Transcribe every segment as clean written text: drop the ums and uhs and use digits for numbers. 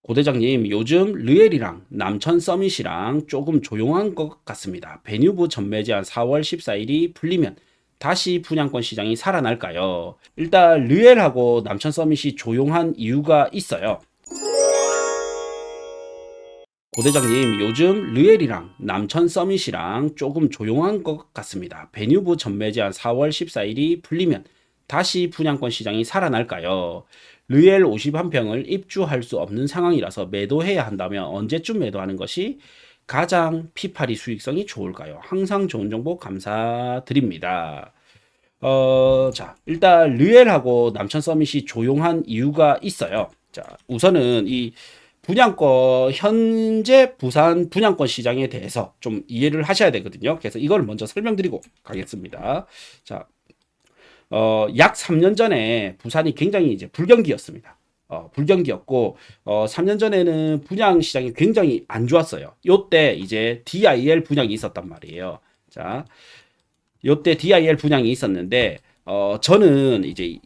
고대장님, 요즘 르엘이랑 남천 서밋이랑 조금 조용한 것 같습니다. 베뉴브 전매제한 4월 14일이 풀리면 다시 분양권 시장이 살아날까요? 일단 르엘하고 남천 서밋이 조용한 이유가 있어요. 고대장님, 요즘 르엘이랑 남천 서밋이랑 조금 조용한 것 같습니다. 베뉴브 전매제한 4월 14일이 풀리면 다시 분양권 시장이 살아날까요? 르엘 51평을 입주할 수 없는 상황이라서 매도해야 한다면 언제쯤 매도하는 것이 가장 피파리 수익성이 좋을까요? 항상 좋은 정보 감사드립니다. 자, 일단 르엘하고 남천 서밋이 조용한 이유가 있어요. 자, 우선은 이 분양권 현재 부산 분양권 시장에 대해서 좀 이해를 하셔야 되거든요. 그래서 이걸 먼저 설명드리고 가겠습니다. 자, 약 3년 전에 부산이 굉장히 이제 불경기였습니다. 불경기였고, 3년 전에는 분양 시장이 굉장히 안 좋았어요. 요때 이제 DIL 분양이 있었단 말이에요. 자, 요때 DIL 분양이 있었는데, 저는 이제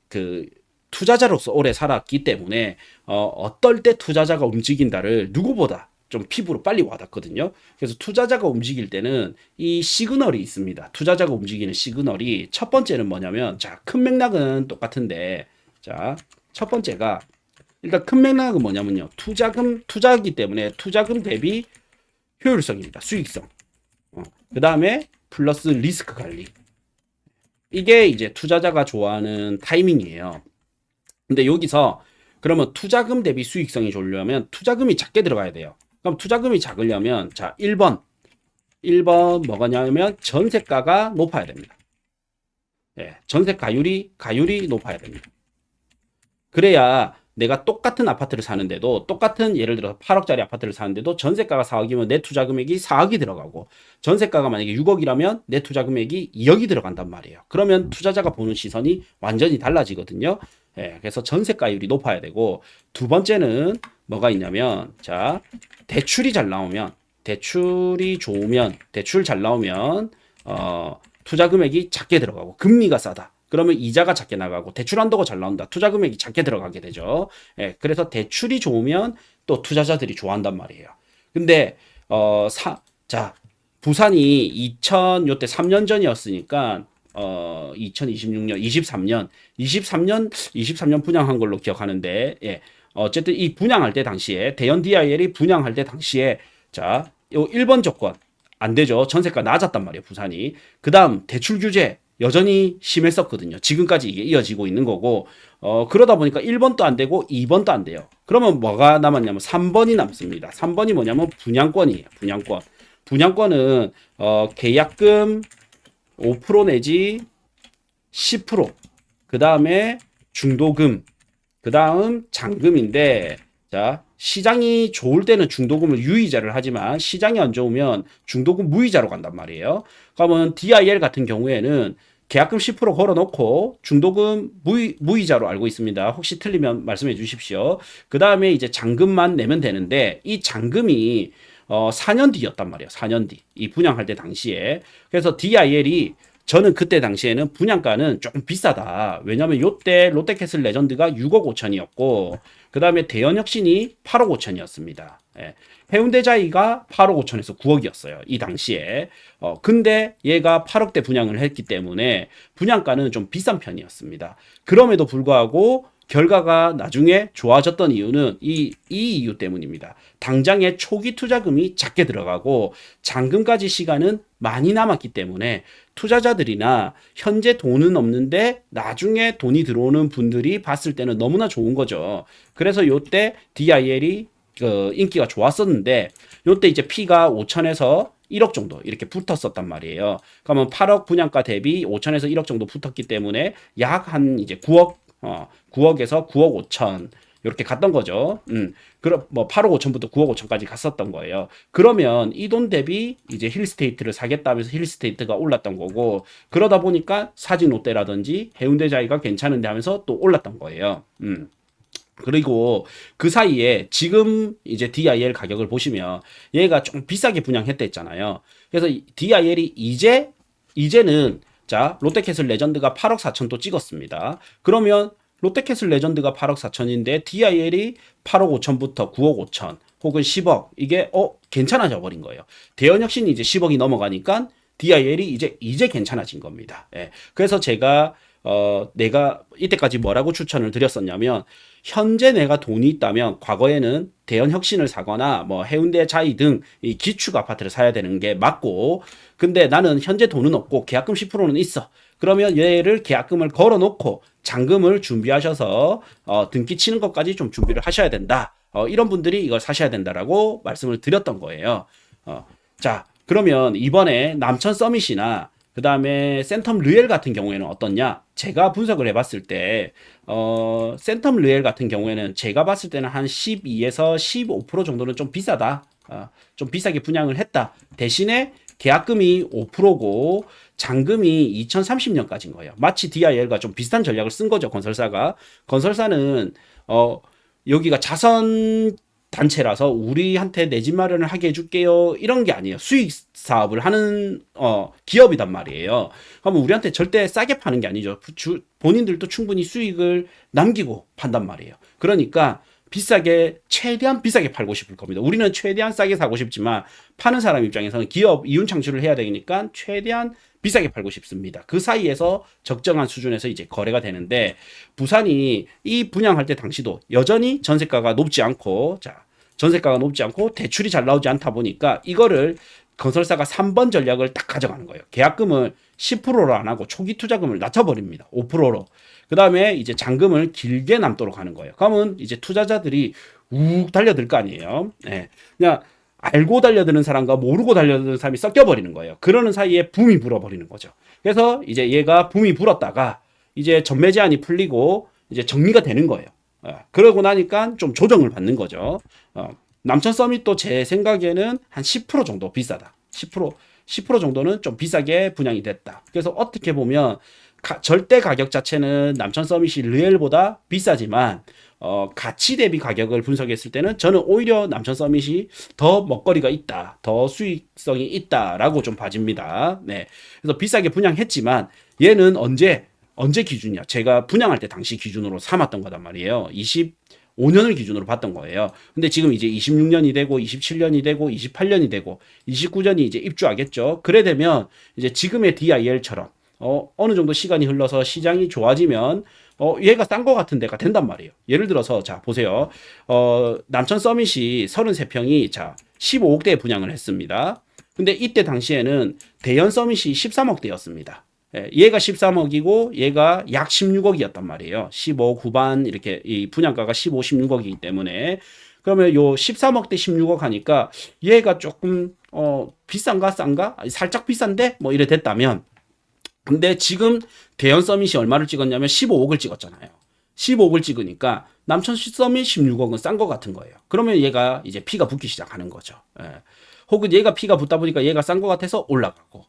그 투자자로서 오래 살았기 때문에, 어떨 때 투자자가 움직인다를 누구보다 좀 피부로 빨리 와닿거든요. 그래서 투자자가 움직일 때는 이 시그널이 있습니다. 투자자가 움직이는 시그널이 첫 번째는 뭐냐면, 자, 큰 맥락은 똑같은데, 자, 첫 번째가 일단 큰 맥락은 뭐냐면요. 투자기 때문에 투자금 대비 효율성입니다. 수익성. 그 다음에 플러스 리스크 관리. 이게 이제 투자자가 좋아하는 타이밍이에요. 근데 여기서 그러면 투자금 대비 수익성이 좋으려면 투자금이 작게 들어가야 돼요. 그럼 투자금이 작으려면 자, 1번 뭐가냐면 전세가가 높아야 됩니다. 예, 전세 가율이 높아야 됩니다. 그래야 내가 똑같은 아파트를 사는데도 똑같은 예를 들어서 8억짜리 아파트를 사는데도 전세가가 4억이면 내 투자 금액이 4억이 들어가고 전세가가 만약에 6억이라면 내 투자 금액이 2억이 들어간단 말이에요. 그러면 투자자가 보는 시선이 완전히 달라지거든요. 예, 그래서 전세가율이 높아야 되고 두 번째는 뭐가 있냐면 자, 대출이 잘 나오면 대출이 좋으면 대출 잘 나오면 투자 금액이 작게 들어가고 금리가 싸다. 그러면 이자가 작게 나가고 대출 한도가 잘 나온다. 투자 금액이 작게 들어가게 되죠. 예, 그래서 대출이 좋으면 또 투자자들이 좋아한단 말이에요. 근데 자, 부산이 요때 3년 전이었으니까 2026년, 23년 분양한 걸로 기억하는데 예. 어쨌든 이 분양할 때 당시에 대연 DIL이 분양할 때 당시에 자, 요 1번 조건 안 되죠. 전세가 낮았단 말이에요, 부산이. 그다음 대출 규제 여전히 심했었거든요. 지금까지 이게 이어지고 있는 거고, 그러다 보니까 1번도 안 되고 2번도 안 돼요. 그러면 뭐가 남았냐면 3번이 남습니다. 3번이 뭐냐면 분양권이에요. 분양권. 분양권은, 계약금 5% 내지 10%, 그 다음에 중도금, 그 다음 잔금인데, 자, 시장이 좋을 때는 중도금을 유의자를 하지만 시장이 안 좋으면 중도금 무이자로 간단 말이에요. 그러면 DIL 같은 경우에는 계약금 10% 걸어놓고 중도금 무이자로 알고 있습니다. 혹시 틀리면 말씀해 주십시오. 그 다음에 이제 잔금만 내면 되는데 이 잔금이 4년 뒤였단 말이에요. 4년 뒤. 이 분양할 때 당시에. 그래서 DIL이 저는 그때 당시에는 분양가는 조금 비싸다. 왜냐면 요때 롯데캐슬 레전드가 6억 5천이었고 그 다음에 대연혁신이 8억 5천이었습니다. 예. 해운대자이가 8억 5천에서 9억이었어요. 이 당시에. 근데 얘가 8억대 분양을 했기 때문에 분양가는 좀 비싼 편이었습니다. 그럼에도 불구하고 결과가 나중에 좋아졌던 이유는 이 이유 때문입니다. 당장에 초기 투자금이 작게 들어가고 잔금까지 시간은 많이 남았기 때문에 투자자들이나 현재 돈은 없는데 나중에 돈이 들어오는 분들이 봤을 때는 너무나 좋은 거죠. 그래서 요때 DIL이 인기가 좋았었는데 요때 이제 P가 5천에서 1억 정도 이렇게 붙었었단 말이에요. 그러면 8억 분양가 대비 5천에서 1억 정도 붙었기 때문에 약 한 이제 9억에서 9억 5천 이렇게 갔던 거죠. 그럼 뭐 8억 5천부터 9억 5천까지 갔었던 거예요. 그러면 이 돈 대비 이제 힐스테이트를 사겠다면서 힐스테이트가 올랐던 거고 그러다 보니까 사진롯데라든지 해운대자이가 괜찮은데 하면서 또 올랐던 거예요. 그리고 그 사이에 지금 이제 DIL 가격을 보시면 얘가 좀 비싸게 분양했다 했잖아요. 그래서 DIL이 이제는 자, 롯데캐슬 레전드가 8억 4천 또 찍었습니다. 그러면 롯데캐슬 레전드가 8억 4천인데 DIL이 8억 5천부터 9억 5천 혹은 10억 이게 괜찮아져 버린 거예요. 대현혁신이 이제 10억이 넘어가니까 DIL이 이제 괜찮아진 겁니다. 예. 그래서 제가 내가 이때까지 뭐라고 추천을 드렸었냐면 현재 내가 돈이 있다면 과거에는 대현혁신을 사거나 뭐 해운대 자이 등 이 기축 아파트를 사야 되는 게 맞고 근데 나는 현재 돈은 없고 계약금 10%는 있어. 그러면 얘를 계약금을 걸어 놓고 잔금을 준비하셔서 등기 치는 것까지 좀 준비를 하셔야 된다. 이런 분들이 이걸 사셔야 된다라고 말씀을 드렸던 거예요. 자, 그러면 이번에 남천 서밋이나 그 다음에 센텀 르엘 같은 경우에는 어떻냐? 제가 분석을 해봤을 때, 센텀 르엘 같은 경우에는 제가 봤을 때는 한 12에서 15% 정도는 좀 비싸다. 좀 비싸게 분양을 했다. 대신에 계약금이 5%고 잔금이 2030년까지인 거예요. 마치 DIL과 좀 비슷한 전략을 쓴 거죠, 건설사가. 건설사는, 여기가 자선 단체라서 우리한테 내 집 마련을 하게 해줄게요. 이런 게 아니에요. 수익 사업을 하는 기업이단 말이에요. 그러면 우리한테 절대 싸게 파는 게 아니죠. 본인들도 충분히 수익을 남기고 판단 말이에요. 그러니까 비싸게 최대한 비싸게 팔고 싶을 겁니다. 우리는 최대한 싸게 사고 싶지만 파는 사람 입장에서는 기업 이윤 창출을 해야 되니까 최대한 비싸게 팔고 싶습니다. 그 사이에서 적정한 수준에서 이제 거래가 되는데 부산이 이 분양할 때 당시도 여전히 전세가가 높지 않고 전세가가 높지 않고 대출이 잘 나오지 않다 보니까 이거를 건설사가 3번 전략을 딱 가져가는 거예요. 계약금을 10%로 안 하고 초기 투자금을 낮춰버립니다. 5%로. 그 다음에 이제 잔금을 길게 남도록 하는 거예요. 그러면 이제 투자자들이 욱 달려들 거 아니에요. 네. 그냥 알고 달려드는 사람과 모르고 달려드는 사람이 섞여버리는 거예요. 그러는 사이에 붐이 불어버리는 거죠. 그래서 이제 얘가 붐이 불었다가 이제 전매 제한이 풀리고 이제 정리가 되는 거예요. 그러고 나니까 좀 조정을 받는 거죠. 남천 서밋도 제 생각에는 한 10% 정도 비싸다. 10% 정도는 좀 비싸게 분양이 됐다. 그래서 어떻게 보면 절대 가격 자체는 남천 서밋이 르엘보다 비싸지만 가치 대비 가격을 분석했을 때는 저는 오히려 남천 서밋이 더 먹거리가 있다, 더 수익성이 있다라고 좀 봐집니다. 네, 그래서 비싸게 분양했지만 얘는 언제 기준이야? 제가 분양할 때 당시 기준으로 삼았던 거단 말이에요. 25년을 기준으로 봤던 거예요. 근데 지금 이제 26년이 되고 27년이 되고 28년이 되고 29년이 이제 입주하겠죠. 그래 되면 이제 지금의 DIL처럼 어느 정도 시간이 흘러서 시장이 좋아지면 얘가 싼 거 같은 데가 된단 말이에요. 예를 들어서 자 보세요. 남천 서밋이 33평이 자 15억대에 분양을 했습니다. 근데 이때 당시에는 대연 서밋이 13억대였습니다. 얘가 13억이고 얘가 약 16억이었단 말이에요. 15 후반 이렇게 이 분양가가 15, 16억이기 때문에 그러면 요 13억대 16억 하니까 얘가 조금 비싼가 싼가? 살짝 비싼데 뭐 이래 됐다면 근데 지금 대연 서밋이 얼마를 찍었냐면 15억을 찍었잖아요. 15억을 찍으니까 남천 서밋 16억은 싼 거 같은 거예요. 그러면 얘가 이제 피가 붙기 시작하는 거죠. 혹은 얘가 피가 붙다 보니까 얘가 싼 거 같아서 올라가고.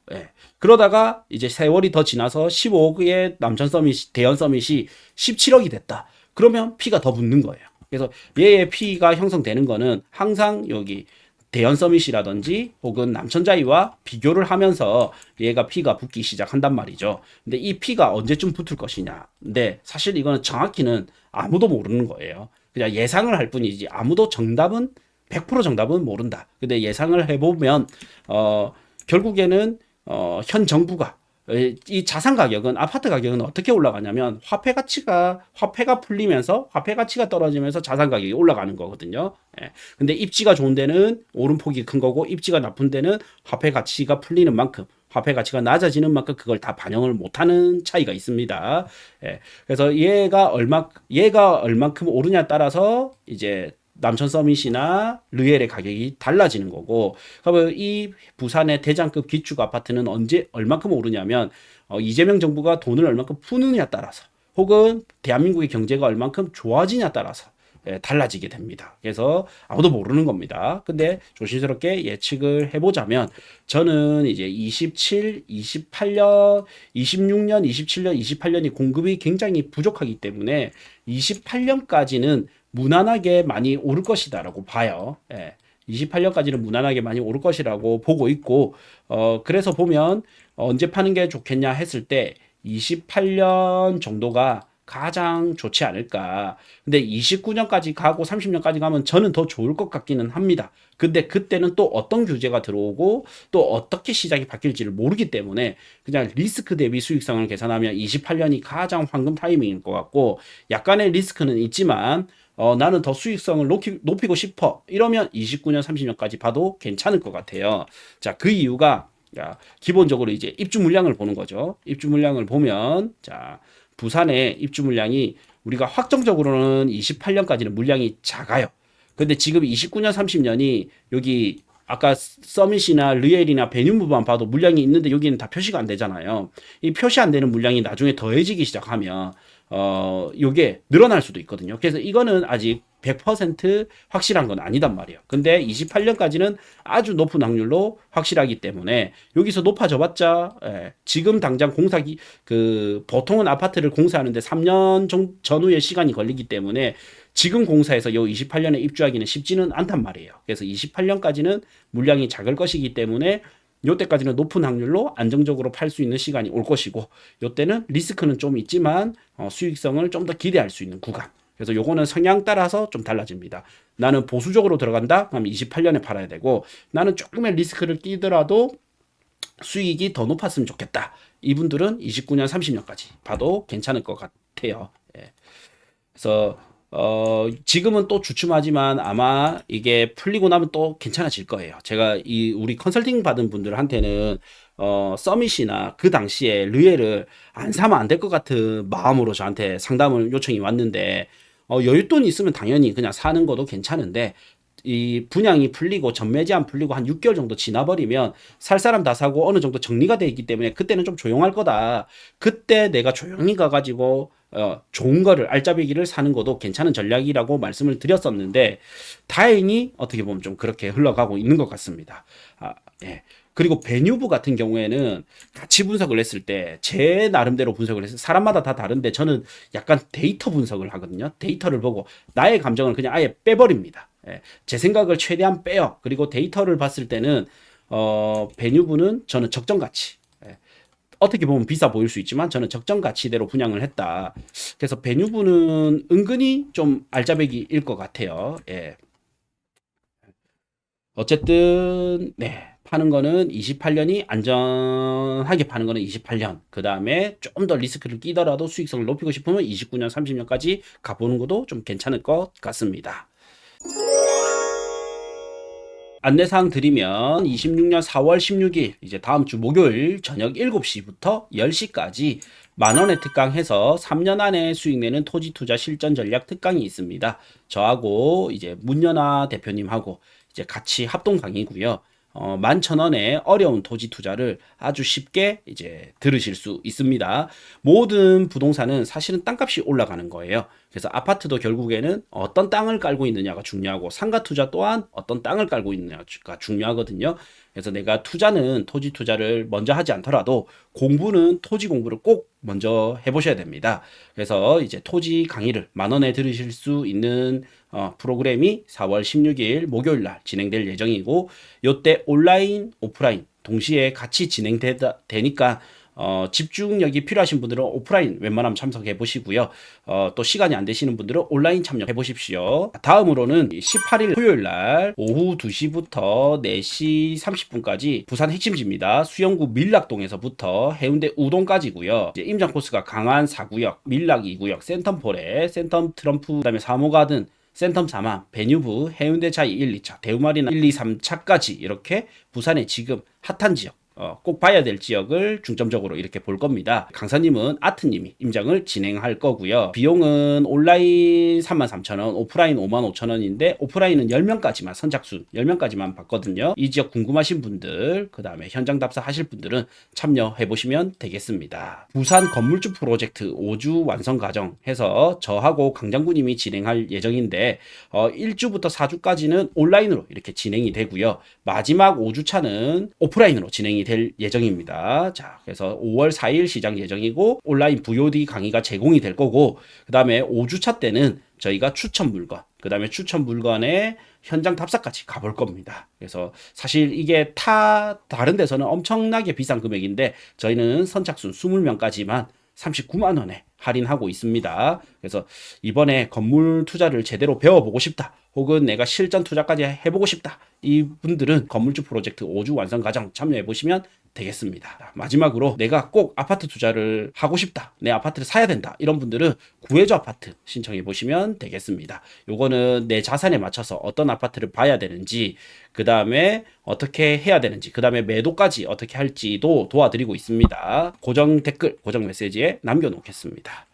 그러다가 이제 세월이 더 지나서 15억의 남천 서밋, 대연 서밋이 17억이 됐다. 그러면 피가 더 붙는 거예요. 그래서 얘의 피가 형성되는 거는 항상 여기 대연 서밋이라든지 혹은 남천자이와 비교를 하면서 얘가 피가 붙기 시작한단 말이죠. 근데 이 피가 언제쯤 붙을 것이냐. 근데 사실 이거는 정확히는 아무도 모르는 거예요. 그냥 예상을 할 뿐이지 아무도 정답은 100% 정답은 모른다. 근데 예상을 해보면 결국에는 현 정부가 이 자산 가격은 아파트 가격은 어떻게 올라가냐면 화폐가 풀리면서 화폐 가치가 떨어지면서 자산 가격이 올라가는 거거든요. 근데 입지가 좋은 데는 오름폭이 큰 거고 입지가 나쁜 데는 화폐 가치가 풀리는 만큼 화폐 가치가 낮아지는 만큼 그걸 다 반영을 못하는 차이가 있습니다. 그래서 얘가 얼만큼 오르냐에 따라서 이제 남천 서밋이나 르엘의 가격이 달라지는 거고, 그러면 이 부산의 대장급 기축 아파트는 얼만큼 오르냐면 이재명 정부가 돈을 얼만큼 푸느냐에 따라서, 혹은 대한민국의 경제가 얼만큼 좋아지냐에 따라서 달라지게 됩니다. 그래서 아무도 모르는 겁니다. 근데 조심스럽게 예측을 해보자면 저는 이제 27, 28년, 26년, 27년, 28년이 공급이 굉장히 부족하기 때문에 28년까지는 무난하게 많이 오를 것이다라고 봐요. 28년까지는 무난하게 많이 오를 것이라고 보고 있고, 그래서 보면 언제 파는 게 좋겠냐 했을 때 28년 정도가 가장 좋지 않을까. 근데 29년까지 가고 30년까지 가면 저는 더 좋을 것 같기는 합니다. 근데 그때는 또 어떤 규제가 들어오고 또 어떻게 시장이 바뀔지를 모르기 때문에 그냥 리스크 대비 수익성을 계산하면 28년이 가장 황금 타이밍일 것 같고, 약간의 리스크는 있지만 나는 더 수익성을 높이고 싶어, 이러면 29년 30년까지 봐도 괜찮을 것 같아요. 자, 그 이유가 기본적으로 이제 입주 물량을 보는 거죠. 입주 물량을 보면, 자, 부산의 입주 물량이 우리가 확정적으로는 28년까지는 물량이 작아요. 근데 지금 29년 30년이 여기 아까 서밋이나 르엘이나 베뉴무만 봐도 물량이 있는데 여기는 다 표시가 안 되잖아요. 이 표시 안 되는 물량이 나중에 더해지기 시작하면 요게 늘어날 수도 있거든요. 그래서 이거는 아직 100% 확실한 건 아니단 말이에요. 근데 28년까지는 아주 높은 확률로 확실하기 때문에 여기서 높아져 봤자, 지금 당장 보통은 아파트를 공사하는데 3년 전후의 시간이 걸리기 때문에 지금 공사해서 요 28년에 입주하기는 쉽지는 않단 말이에요. 그래서 28년까지는 물량이 작을 것이기 때문에 요때까지는 높은 확률로 안정적으로 팔 수 있는 시간이 올 것이고, 요때는 리스크는 좀 있지만 수익성을 좀 더 기대할 수 있는 구간. 그래서 요거는 성향 따라서 좀 달라집니다. 나는 보수적으로 들어간다? 그럼 28년에 팔아야 되고, 나는 조금의 리스크를 끼더라도 수익이 더 높았으면 좋겠다, 이분들은 29년 30년까지 봐도 괜찮을 것 같아요. 예. 그래서 지금은 또 주춤하지만 아마 이게 풀리고 나면 또 괜찮아질 거예요. 제가 우리 컨설팅 받은 분들한테는 서밋이나 그 당시에 르엘을 안 사면 안 될 것 같은 마음으로 저한테 상담을 요청이 왔는데, 여윳돈이 있으면 당연히 그냥 사는 것도 괜찮은데, 이 분양이 풀리고 전매 제한 풀리고 한 6개월 정도 지나버리면 살 사람 다 사고 어느 정도 정리가 돼 있기 때문에 그때는 좀 조용할 거다. 그때 내가 조용히 가가지고 좋은 거를, 알짜배기를 사는 것도 괜찮은 전략이라고 말씀을 드렸었는데, 다행히 어떻게 보면 좀 그렇게 흘러가고 있는 것 같습니다. 예. 그리고 베뉴브 같은 경우에는 같이 분석을 했을 때 제 나름대로 분석을 했어요. 사람마다 다 다른데 저는 약간 데이터 분석을 하거든요. 데이터를 보고 나의 감정을 그냥 아예 빼버립니다. 예. 제 생각을 최대한 빼요. 그리고 데이터를 봤을 때는 베뉴브는 저는 적정 가치, 어떻게 보면 비싸 보일 수 있지만 저는 적정 가치대로 분양을 했다. 그래서 베뉴브는 은근히 좀 알짜배기일 것 같아요. 예. 어쨌든 네, 파는 거는 28년이 안전하게 파는 거는 28년. 그 다음에 좀 더 리스크를 끼더라도 수익성을 높이고 싶으면 29년, 30년까지 가보는 것도 좀 괜찮을 것 같습니다. 안내사항 드리면 26년 4월 16일 이제 다음 주 목요일 저녁 7시부터 10시까지 만원의 특강해서 3년 안에 수익 내는 토지 투자 실전 전략 특강이 있습니다. 저하고 이제 문연아 대표님하고 이제 같이 합동 강의고요. 11,000원의 어려운 토지 투자를 아주 쉽게 이제 들으실 수 있습니다. 모든 부동산은 사실은 땅값이 올라가는 거예요. 그래서 아파트도 결국에는 어떤 땅을 깔고 있느냐가 중요하고, 상가 투자 또한 어떤 땅을 깔고 있느냐가 중요하거든요. 그래서 내가 투자는 토지 투자를 먼저 하지 않더라도 공부는 토지 공부를 꼭 먼저 해보셔야 됩니다. 그래서 이제 토지 강의를 10,000원에 들으실 수 있는 프로그램이 4월 16일 목요일 날 진행될 예정이고, 요때 온라인, 오프라인 동시에 같이 진행되니까 집중력이 필요하신 분들은 오프라인 웬만하면 참석해 보시고요. 또 시간이 안 되시는 분들은 온라인 참여해 보십시오. 다음으로는 18일 토요일 날 오후 2시부터 4시 30분까지 부산 핵심지입니다. 수영구 밀락동에서부터 해운대 우동까지고요. 이제 임장 코스가 강안 4구역, 밀락 2구역, 센텀폴에, 센텀 트럼프, 그다음에 사모가든, 센텀 4만, 베뉴브, 해운대 차이 1, 2차, 대우마리나 1, 2, 3차까지 이렇게 부산의 지금 핫한 지역, 꼭 봐야 될 지역을 중점적으로 이렇게 볼 겁니다. 강사님은 아트님이 임장을 진행할 거고요. 비용은 온라인 33,000원, 오프라인 55,000원인데 오프라인은 10명까지만, 선착순 10명까지만 받거든요. 이 지역 궁금하신 분들, 그 다음에 현장 답사 하실 분들은 참여해 보시면 되겠습니다. 부산 건물주 프로젝트 5주 완성 과정 해서 저하고 강장구님이 진행할 예정인데 1주부터 4주까지는 온라인으로 이렇게 진행이 되고요. 마지막 5주차는 오프라인으로 진행이 될 예정입니다. 자, 그래서 5월 4일 시작 예정이고 온라인 VOD 강의가 제공이 될 거고, 그 다음에 5주차 때는 저희가 추천 물건, 그 다음에 추천 물건에 현장 답사까지 가볼 겁니다. 그래서 사실 이게 다른 데서는 엄청나게 비싼 금액인데 저희는 선착순 20명까지만 39만 원에 할인하고 있습니다. 그래서 이번에 건물 투자를 제대로 배워보고 싶다. 혹은 내가 실전 투자까지 해보고 싶다. 이분들은 건물주 프로젝트 5주 완성 과정 참여해 보시면 되겠습니다. 마지막으로 내가 꼭 아파트 투자를 하고 싶다. 내 아파트를 사야 된다. 이런 분들은 구해줘 아파트 신청해 보시면 되겠습니다. 요거는 내 자산에 맞춰서 어떤 아파트를 봐야 되는지, 그 다음에 어떻게 해야 되는지, 그 다음에 매도까지 어떻게 할지도 도와드리고 있습니다. 고정 댓글, 고정 메시지에 남겨놓겠습니다.